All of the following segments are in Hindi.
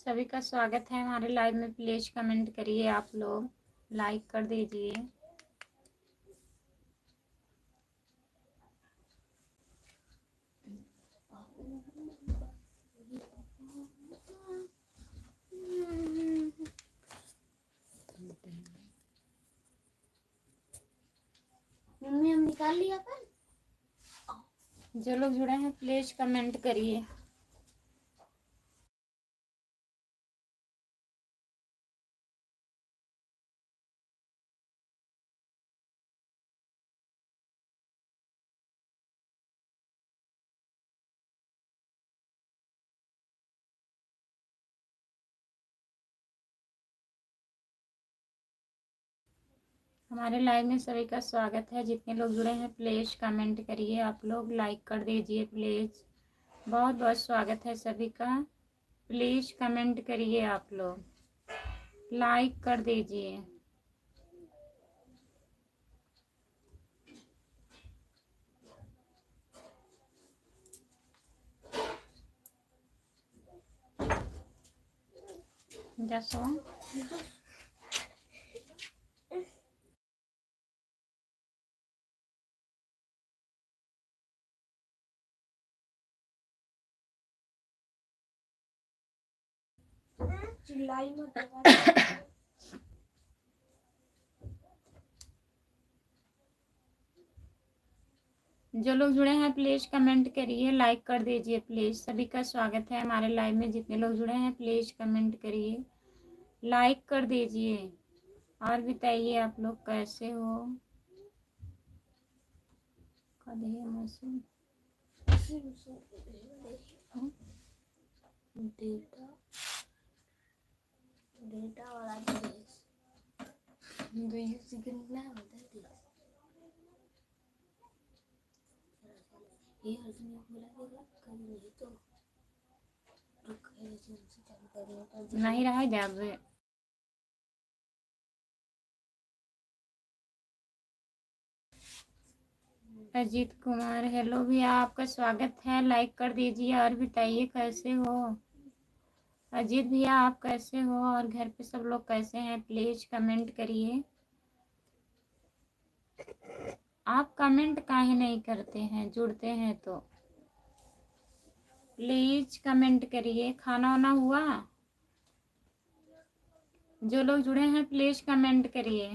सभी का स्वागत है हमारे लाइव में। प्लीज कमेंट करिए, आप लोग लाइक कर दीजिए। मम्मी हम निकाल लिया था। जो लोग जुड़े हैं प्लीज कमेंट करिए। हमारे लाइव में सभी का स्वागत है। जितने लोग जुड़े हैं प्लीज कमेंट करिए, आप लोग लाइक कर दीजिए प्लीज। बहुत बहुत स्वागत है सभी का। प्लीज कमेंट करिए, आप लोग लाइक कर दीजिए। जसो चिल्लाई मत। जो लोग जुड़े हैं प्लीज कमेंट करिए, लाइक कर दीजिए प्लीज। सभी का स्वागत है हमारे लाइव में। जितने लोग जुड़े हैं प्लीज कमेंट करिए, लाइक कर दीजिए और बताइए आप लोग कैसे हो। डेटा वाला ड्रेस दो सेकंड में होता है। ये हर्षने बोला कि कल नहीं तो रुक है से चालू करने का नहीं रहा जब अजीत कुमार हेलो भैया, आपका स्वागत है। लाइक कर दीजिए और बताइए कैसे हो। अजीत भैया आप कैसे हो और घर पे सब लोग कैसे हैं प्लीज कमेंट करिए। आप कमेंट काहे नहीं करते हैं, जुड़ते हैं तो प्लीज कमेंट करिए। खाना वाना हुआ? जो लोग जुड़े हैं प्लीज कमेंट करिए।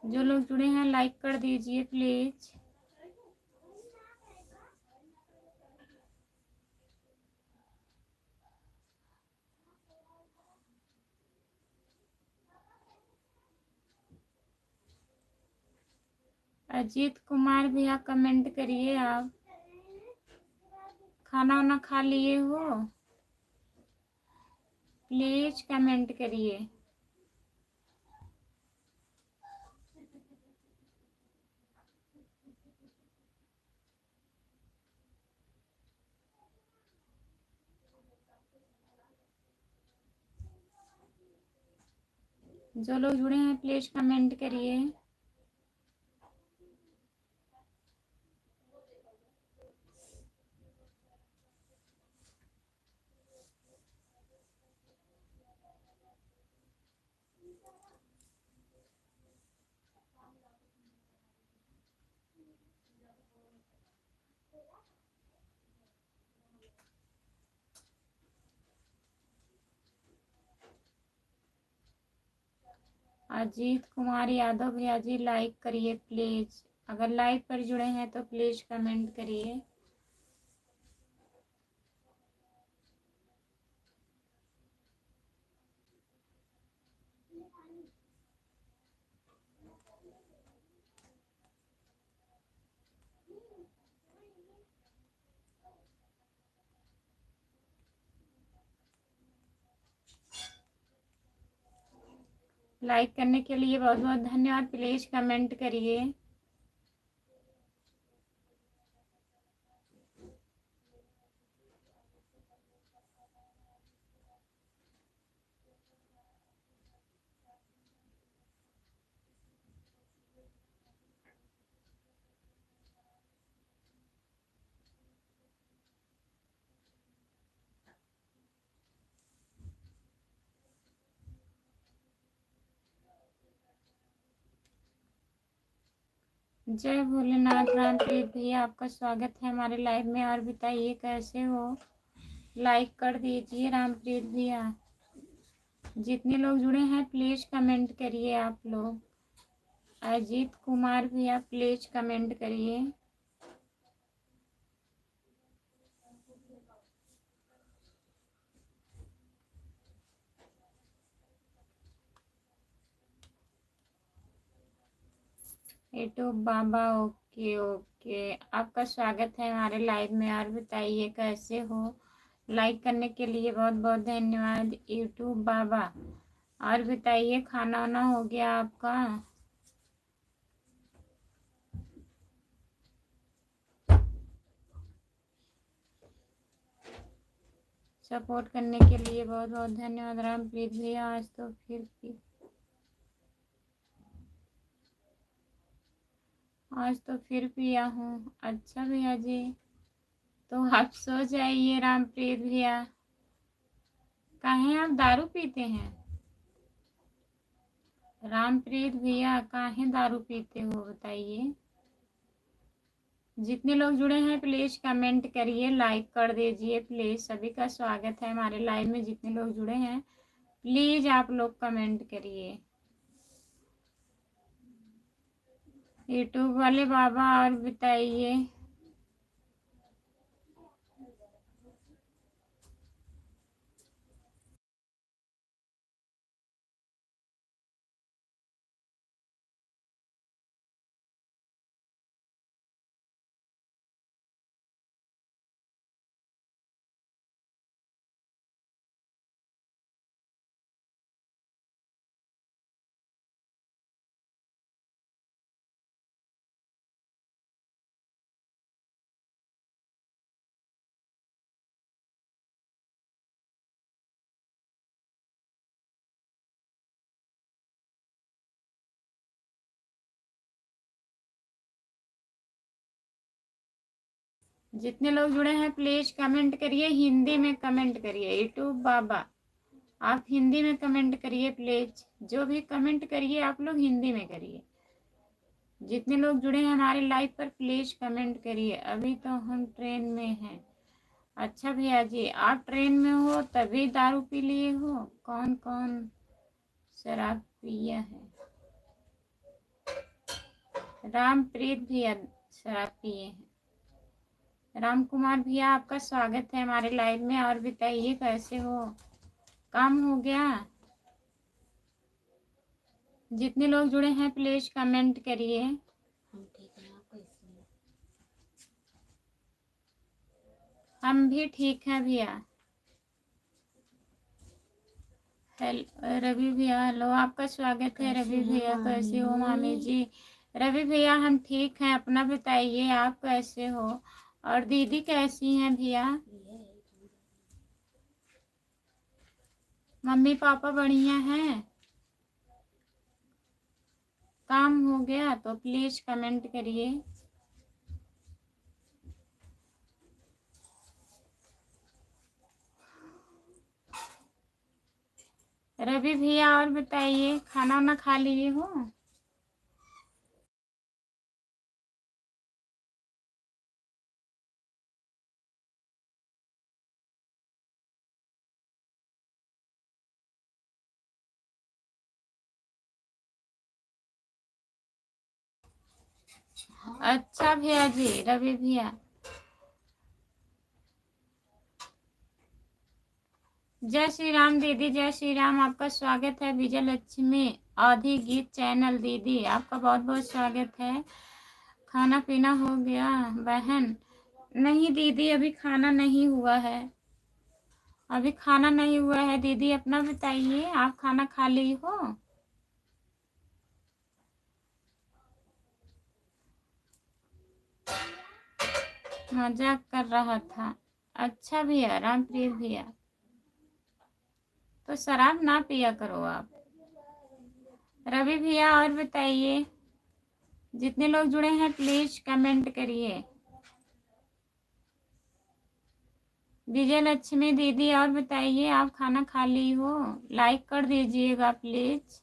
जो लोग जुड़े हैं लाइक कर दीजिए प्लीज। अजीत कुमार भैया कमेंट करिए। आप खाना वाना खा लिए हो? प्लीज कमेंट करिए। जो लोग जुड़े हैं प्लीज कमेंट करिए। अजीत कुमार यादव भैया जी लाइक करिए प्लीज। अगर लाइव पर जुड़े हैं तो प्लीज कमेंट करिए। लाइक करने के लिए बहुत बहुत धन्यवाद। प्लीज कमेंट करिए। जय भोलेनाथ। रामप्रीत भैया आपका स्वागत है हमारे लाइव में। और बताइए कैसे हो, लाइक कर दीजिए रामप्रीत भैया। जितने लोग जुड़े हैं प्लीज कमेंट करिए आप लोग। अजीत कुमार भैया प्लीज कमेंट करिए। यूट्यूब बाबा ओके ओके, आपका स्वागत है हमारे लाइव में। और बताइए कैसे हो, लाइक करने के लिए बहुत बहुत धन्यवाद यूट्यूब बाबा। और बताइए खाना वाना हो गया आपका? सपोर्ट करने के लिए बहुत बहुत धन्यवाद रामप्रीत भैया। आज तो फिर पिया हूँ। अच्छा भैया जी, तो आप सो जाइए रामप्रीत भैया। काहे आप दारू पीते हैं रामप्रीत भैया? काहे दारू पीते हो बताइए। जितने लोग जुड़े हैं प्लीज कमेंट करिए, लाइक कर दीजिए प्लीज। सभी का स्वागत है हमारे लाइव में। जितने लोग जुड़े हैं प्लीज आप लोग कमेंट करिए। यूट्यूब वाले बाबा और बताइए। जितने लोग जुड़े हैं प्लीज कमेंट करिए, हिंदी में कमेंट करिए। यूट्यूब बाबा आप हिंदी में कमेंट करिए प्लीज। जो भी कमेंट करिए आप लोग हिंदी में करिए। जितने लोग जुड़े हैं हमारे लाइव पर प्लीज कमेंट करिए। अभी तो हम ट्रेन में हैं। अच्छा भैया जी, आप ट्रेन में हो तभी दारू पी लिए हो? कौन कौन शराब पिया है? रामप्रीत भैया शराब पिए हैं। राम कुमार भैया आपका स्वागत है हमारे लाइव में। और बताइए कैसे हो, काम हो गया? जितने लोग जुड़े हैं प्लीज कमेंट करिए। हम ठीक हैं, आप कैसे हैं? हम भी ठीक हैं भैया। हेलो रवि भैया, हेलो आपका स्वागत है रवि भैया। कैसे हो मामी जी? रवि भैया हम ठीक हैं, अपना बताइए आप कैसे हो? और दीदी कैसी हैं भैया? मम्मी पापा बढ़िया हैं? काम हो गया तो प्लीज कमेंट करिए। रवि भैया और बताइए, खाना वाना खा लिए हो? अच्छा भैया जी, रवि भैया जय श्री राम। दीदी जय श्री राम, आपका स्वागत है विजय लक्ष्मी आदि गीत चैनल। दीदी आपका बहुत बहुत स्वागत है। खाना पीना हो गया बहन? नहीं दीदी, अभी खाना नहीं हुआ है। अभी खाना नहीं हुआ है दीदी। अपना बताइए, आप खाना खा ली हो? मजाक कर रहा था। अच्छा भैया रामप्रीत भैया, तो शराब ना पिया करो आप। रवि भैया और बताइए। जितने लोग जुड़े हैं प्लीज कमेंट करिए। विजय लक्ष्मी दीदी और बताइए, आप खाना खा ली हो? लाइक कर दीजिएगा प्लीज।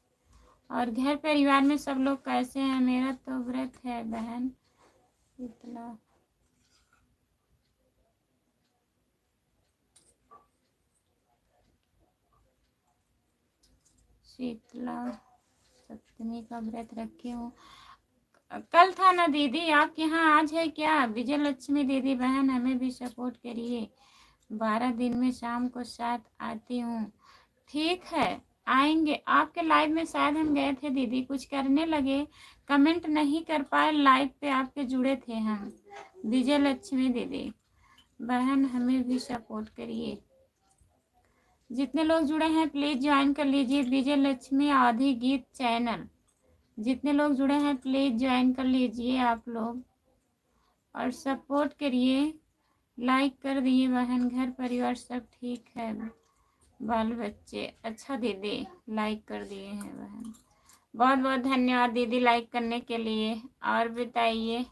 और घर परिवार में सब लोग कैसे हैं? मेरा तो व्रत है बहन शीतला। शीतला सप्तमी का व्रत रखी हूँ। कल था ना दीदी आपके यहाँ, आज है क्या? विजय लक्ष्मी दीदी बहन हमें भी सपोर्ट करिए। 12 दिन में शाम को 7 आती हूँ। ठीक है, आएंगे आपके लाइव में। शायद हम गए थे दीदी, कुछ करने लगे, कमेंट नहीं कर पाए। लाइव पे आपके जुड़े थे हम। विजय लक्ष्मी दीदी बहन हमें भी सपोर्ट करिए। जितने लोग जुड़े हैं प्लीज़ ज्वाइन कर लीजिए विजय लक्ष्मी आधी गीत चैनल। जितने लोग जुड़े हैं प्लीज़ ज्वाइन कर लीजिए आप लोग और सपोर्ट करिए। लाइक कर दिए बहन। घर परिवार सब ठीक है? बाल बच्चे अच्छा दीदी, लाइक कर दिए हैं बहन। बहुत बहुत धन्यवाद दीदी लाइक करने के लिए। और बताइए,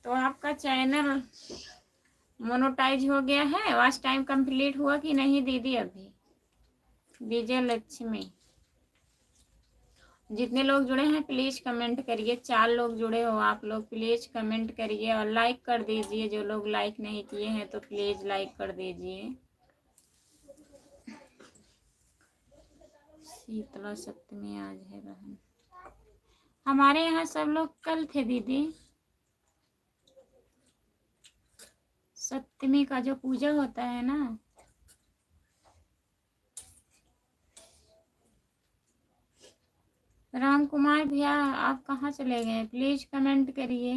तो आपका चैनल मोनेटाइज हो गया है? वॉच टाइम कंप्लीट हुआ कि नहीं दीदी अभी? विजय लक्ष्मी जितने लोग जुड़े हैं प्लीज़ कमेंट करिए। 4 लोग जुड़े हो आप लोग, प्लीज़ कमेंट करिए और लाइक कर दीजिए। जो लोग लाइक नहीं किए हैं तो प्लीज़ लाइक कर दीजिए। शीतला सप्तमी आज है बहन। हमारे यहाँ सब लोग कल थे दीदी। सप्तमी का जो पूजा होता है ना, राम कुमार भैया आप कहाँ चले गए? प्लीज़ कमेंट करिए।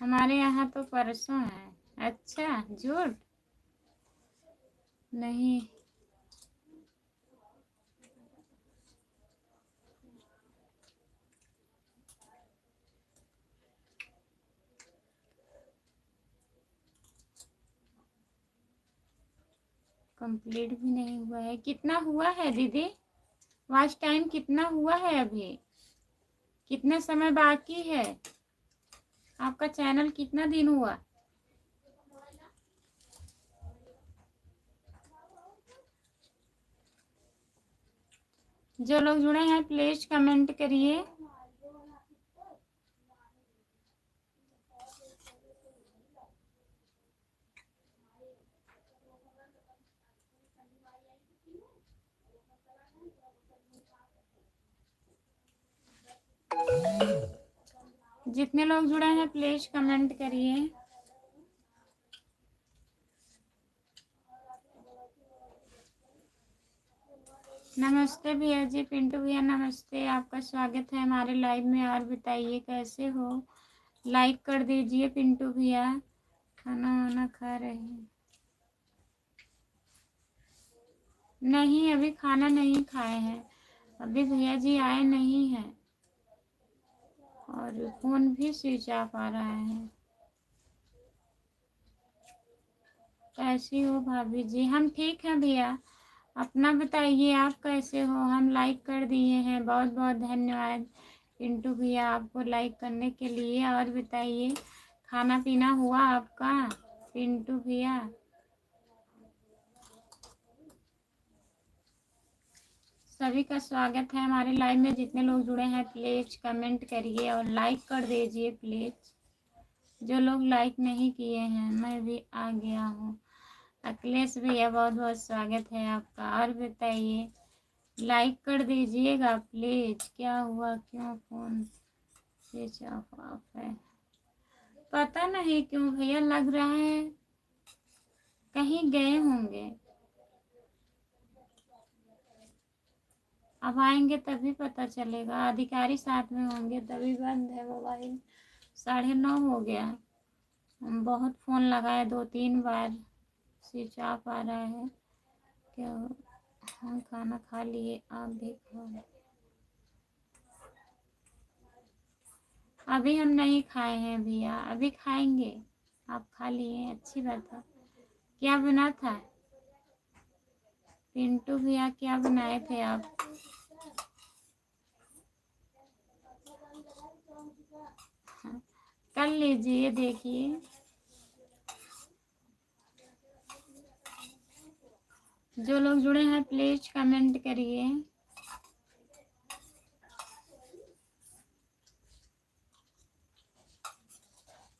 हमारे यहाँ तो परसों है। अच्छा, झूठ नहीं। कंप्लीट भी नहीं हुआ है। कितना हुआ है दीदी? वॉच टाइम कितना हुआ है अभी? कितना समय बाकी है? आपका चैनल कितना दिन हुआ? जो लोग जुड़े हैं प्लीज कमेंट करिए। जितने लोग जुड़े हैं प्लीज कमेंट करिए। नमस्ते भैया जी, पिंटू भैया नमस्ते, आपका स्वागत है हमारे लाइव में। और बताइए कैसे हो? लाइक कर दीजिए पिंटू भैया। खाना वाना खा रहे हैं? नहीं, अभी खाना नहीं खाए हैं। अभी भैया जी आए नहीं हैं और फोन भी स्विच ऑफ आ रहा है। कैसी हो भाभी जी? हम ठीक हैं भैया, अपना बताइए आप कैसे हो? हम लाइक कर दिए हैं, बहुत बहुत धन्यवाद पिंटू भैया आपको लाइक करने के लिए। और बताइए खाना पीना हुआ आपका पिंटू भैया? सभी का स्वागत है हमारे लाइव में। जितने लोग जुड़े हैं प्लीज कमेंट करिए और लाइक कर दीजिए प्लीज। जो लोग लाइक नहीं किए हैं, मैं भी आ गया हूँ। अखिलेश भैया बहुत बहुत स्वागत है आपका। और बताइए लाइक कर दीजिएगा प्लीज। क्या हुआ, क्यों फोन स्विच ऑफ है? पता नहीं क्यों भैया, लग रहा है कहीं गए होंगे। अब आएंगे तभी पता चलेगा। अधिकारी साथ में होंगे तभी बंद है मोबाइल। 9:30 हो गया। हम बहुत फ़ोन लगाए, 2-3 बार स्विच ऑफ आ रहा है। क्या हम खाना खा लिए? आप भी खाओ। अभी हम नहीं खाए हैं भैया, अभी खाएंगे। आप खा लिए, अच्छी बात है। क्या बना था पिंटू भैया? क्या बनाए थे आप? कर लीजिए, देखिए जो लोग जुड़े हैं प्लीज कमेंट करिए।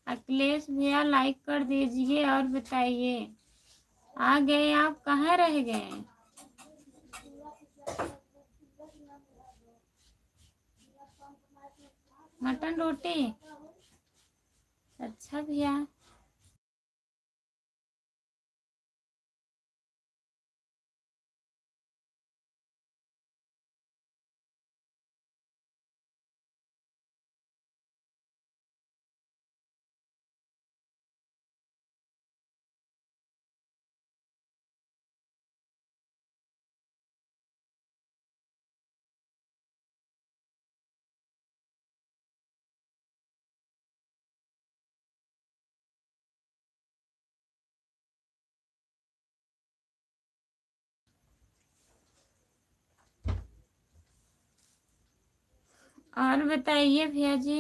अखिलेश भैया लाइक कर दीजिए और बताइए, आ गए आप, कहाँ रह गए? मटन रोटी, अच्छा भैया। और बताइए भैया जी,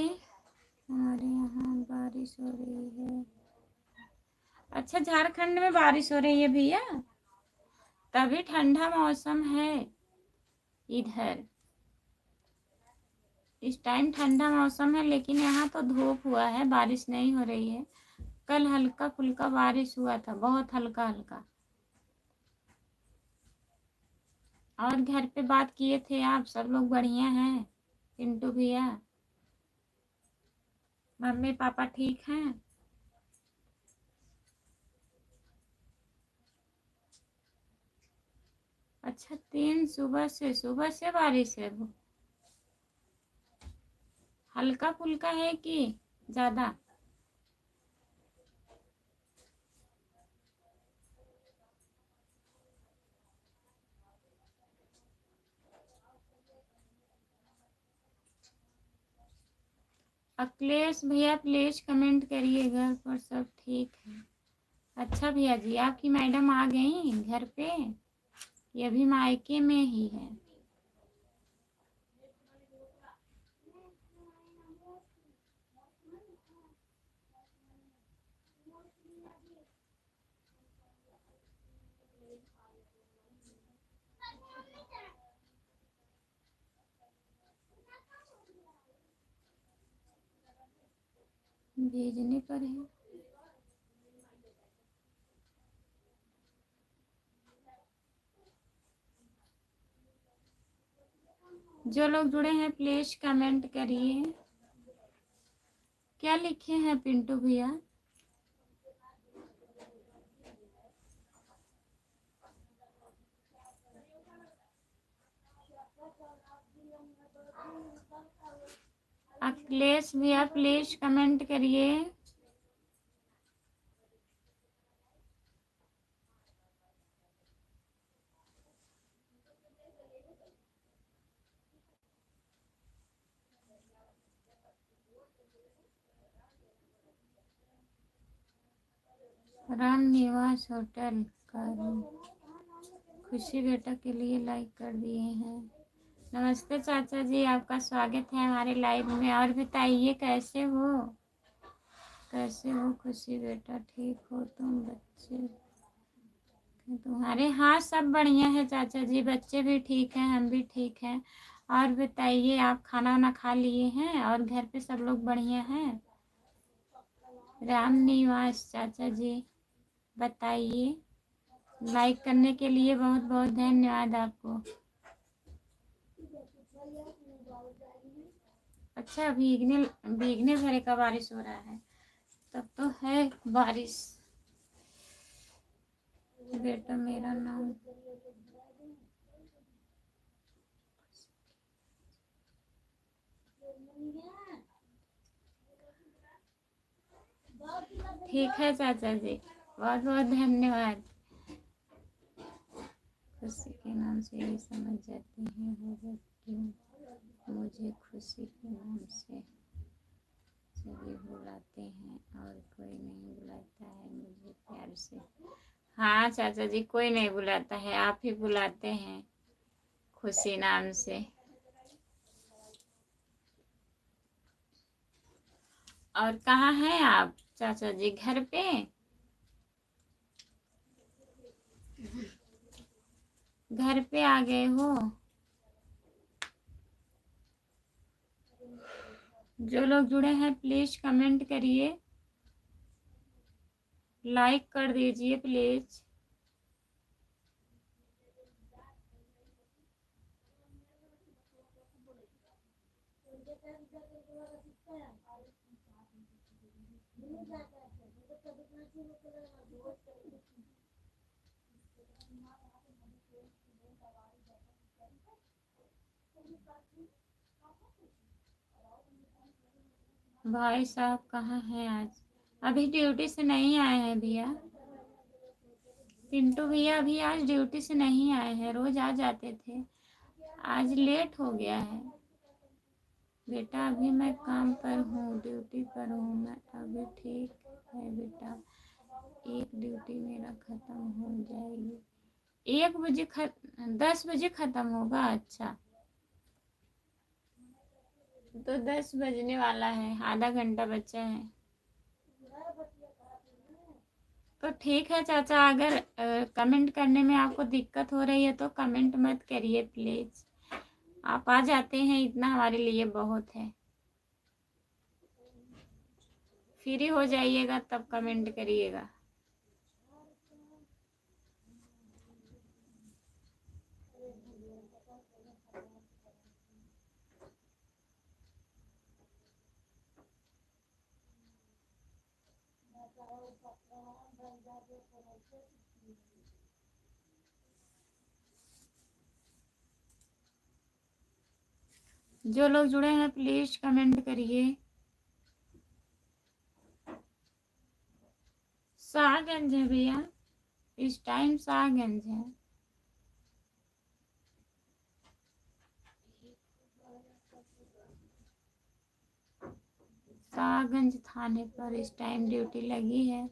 हमारे यहाँ बारिश हो रही है। अच्छा, झारखंड में बारिश हो रही है भैया, तभी ठंडा मौसम है इधर। इस टाइम ठंडा मौसम है, लेकिन यहाँ तो धूप हुआ है, बारिश नहीं हो रही है। कल हल्का फुल्का बारिश हुआ था, बहुत हल्का हल्का। और घर पे बात किए थे आप, सब लोग बढ़िया हैं? पिंटू भैया, मम्मी पापा ठीक हैं? अच्छा, 3 सुबह से बारिश है? हल्का फुल्का है कि ज्यादा? अखिलेश भैया प्लीज कमेंट करिए, घर पर सब ठीक है? अच्छा भैया जी, आपकी मैडम आ गई घर पे? ये भी मायके में ही है? भेजने पर है। जो लोग जुड़े हैं प्लीज कमेंट करिए। क्या लिखे हैं पिंटू भैया? अखिलेश भैया प्लीज कमेंट करिए। राम निवास होटल का रूम, खुशी बेटा के लिए लाइक कर दिए हैं। नमस्ते चाचा जी, आपका स्वागत है हमारे लाइव में। और बताइए कैसे हो? कैसे हो खुशी बेटा, ठीक हो तुम? बच्चे तुम्हारे? हाँ सब बढ़िया है चाचा जी, बच्चे भी ठीक हैं, हम भी ठीक हैं। और बताइए, आप खाना वाना खा लिए हैं और घर पे सब लोग बढ़िया हैं? राम निवास चाचा जी बताइए। लाइक करने के लिए बहुत बहुत धन्यवाद आपको। अच्छा, भीगने भीगने भरे का बारिश हो रहा है, तब तो है बारिश। बेटा मेरा नाम ठीक है चाचा जी, बहुत बहुत धन्यवाद। खुशी के नाम से ही समझ जाते हैं होगा क्यों मुझे खुशी के नाम से सभी बुलाते हैं और कोई नहीं बुलाता है मुझे प्यार से। हाँ चाचा जी, कोई नहीं बुलाता है, आप ही बुलाते हैं खुशी नाम से। और कहाँ हैं आप चाचा जी? घर पे? घर पे आ गए हो? जो लोग जुड़े हैं प्लीज कमेंट करिए, लाइक कर दीजिए प्लीज। भाई साहब कहाँ हैं आज? अभी ड्यूटी से नहीं आए हैं भैया। पिंटू भैया अभी आज ड्यूटी से नहीं आए हैं, रोज आ जाते थे, आज लेट हो गया है। बेटा अभी मैं काम पर हूँ, ड्यूटी पर हूँ मैं अभी। ठीक है बेटा, एक ड्यूटी मेरा ख़त्म हो जाएगी 1 बजे 10 बजे ख़त्म होगा। अच्छा तो 10 बजने वाला है, आधा घंटा बचा है। तो ठीक है चाचा, अगर कमेंट करने में आपको दिक्कत हो रही है तो कमेंट मत करिए प्लीज़। आप आ जाते हैं इतना हमारे लिए बहुत है। फ्री हो जाइएगा तब कमेंट करिएगा। जो लोग जुड़े हैं प्लीज कमेंट करिए। शाहगंज है भैया, इस टाइम शाहगंज है। शाहगंज थाने पर इस टाइम ड्यूटी लगी है।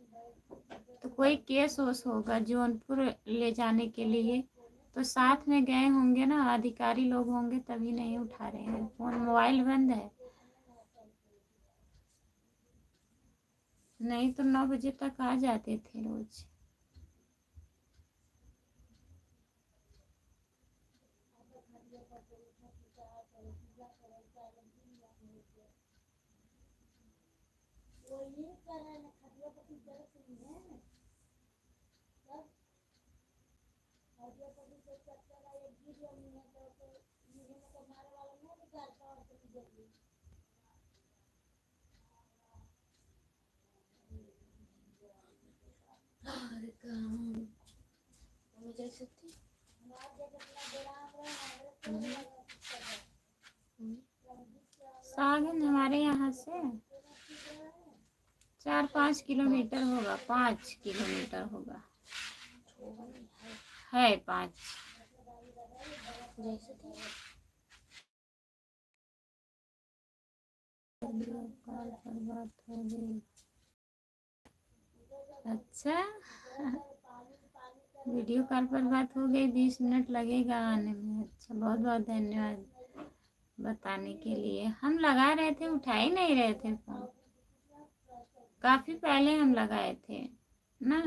तो कोई केस वोस होगा जौनपुर ले जाने के लिए, तो साथ में गए होंगे ना, अधिकारी लोग होंगे तभी नहीं उठा रहे हैं फोन, मोबाइल बंद है। नहीं तो 9 बजे तक आ जाते थे रोज। शाहगंज हमारे यहाँ से 4-5 किलोमीटर होगा, 5 किलोमीटर होगा, है 5। कॉल पर बात हो गई। अच्छा वीडियो कॉल पर बात हो गई, 20 मिनट लगेगा आने में। अच्छा बहुत बहुत धन्यवाद बताने के लिए। हम लगा रहे थे, उठा ही नहीं रहे थे फोन, काफ़ी पहले हम लगाए थे ना,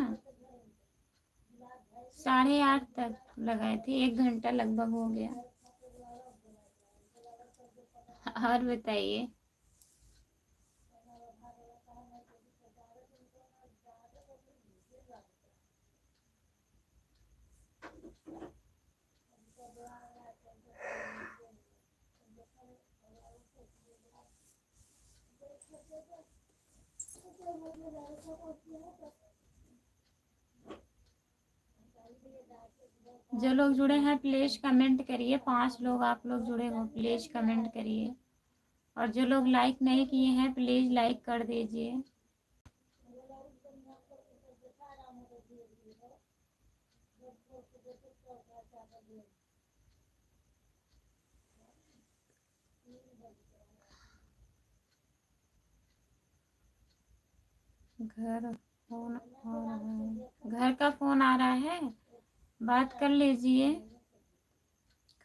8:30 तक लगाए थे, 1 घंटा लगभग हो गया। और बताइए। जो लोग जुड़े हैं प्लीज कमेंट करिए, 5 लोग आप लोग जुड़े हो प्लीज कमेंट करिए। और जो लोग लाइक नहीं किए हैं प्लीज लाइक कर दीजिए। घर फोन आ रहा है, घर का फोन आ रहा है, बात कर लीजिए।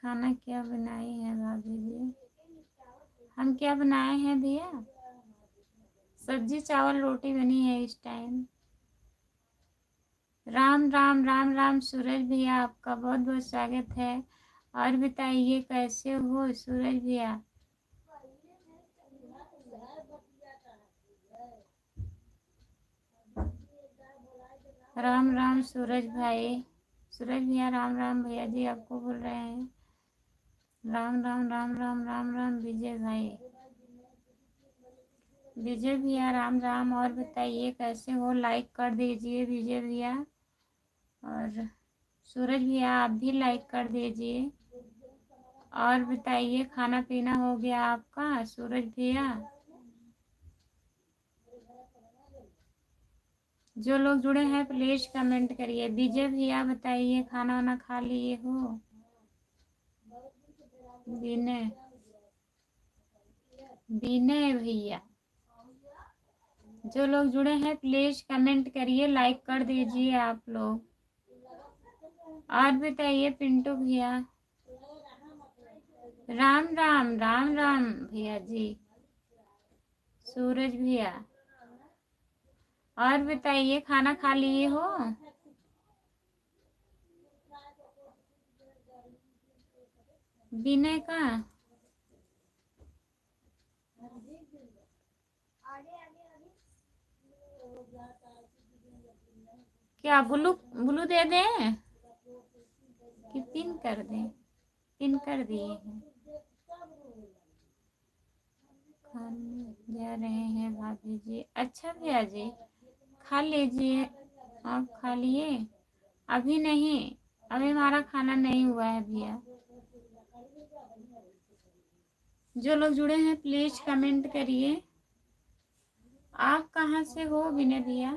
खाना क्या बनाई है भाभी जी? हम क्या बनाए हैं भैया? सब्जी चावल रोटी बनी है इस टाइम। राम राम राम राम सूरज भैया, आपका बहुत बहुत स्वागत है। और बताइए कैसे हो सूरज भैया? राम राम सूरज भाई, सूरज भैया राम राम। भैया जी आपको बोल रहे हैं राम राम राम राम राम राम। विजय भाई, विजय भैया राम राम। और बताइए कैसे हो? लाइक कर दीजिए विजय भैया। और सूरज भैया आप भी लाइक कर दीजिए। और बताइए खाना पीना हो गया आपका सूरज भैया? जो लोग जुड़े हैं प्लीज कमेंट करिए। विजय भैया बताइए खाना वाना खा लिए हो? विनय, विनय भैया, जो लोग जुड़े हैं प्लीज कमेंट करिए, लाइक कर दीजिए आप लोग। और बताइए पिंटू भैया, राम राम राम राम भैया जी। सूरज भैया, और बताइए खाना खा लिए हो? विनय का क्या ब्लू ब्लू दे दें कि पिन कर दें? पिन कर दिए हैं। खाने जा रहे हैं भाभी जी। अच्छा भैया जी खा लीजिए। आप खा लिए? अभी नहीं, अभी हमारा खाना नहीं हुआ है भैया। जो लोग जुड़े हैं प्लीज कमेंट करिए। आप कहाँ से हो विनय भैया?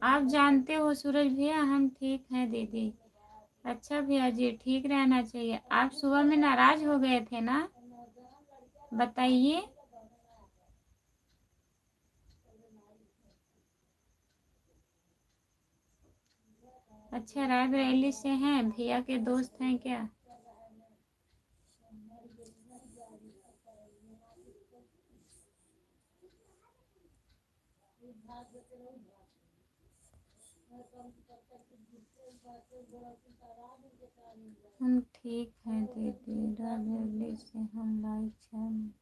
आप जानते हो सूरज भैया हम ठीक हैं दीदी। अच्छा भैया जी ठीक रहना चाहिए। आप सुबह में नाराज हो गए थे ना, बताइए। अच्छा रायबरेली से हैं, भैया के दोस्त हैं क्या? हम ठीक हैं दीदी, रायबरेली से हम लाइक हैं।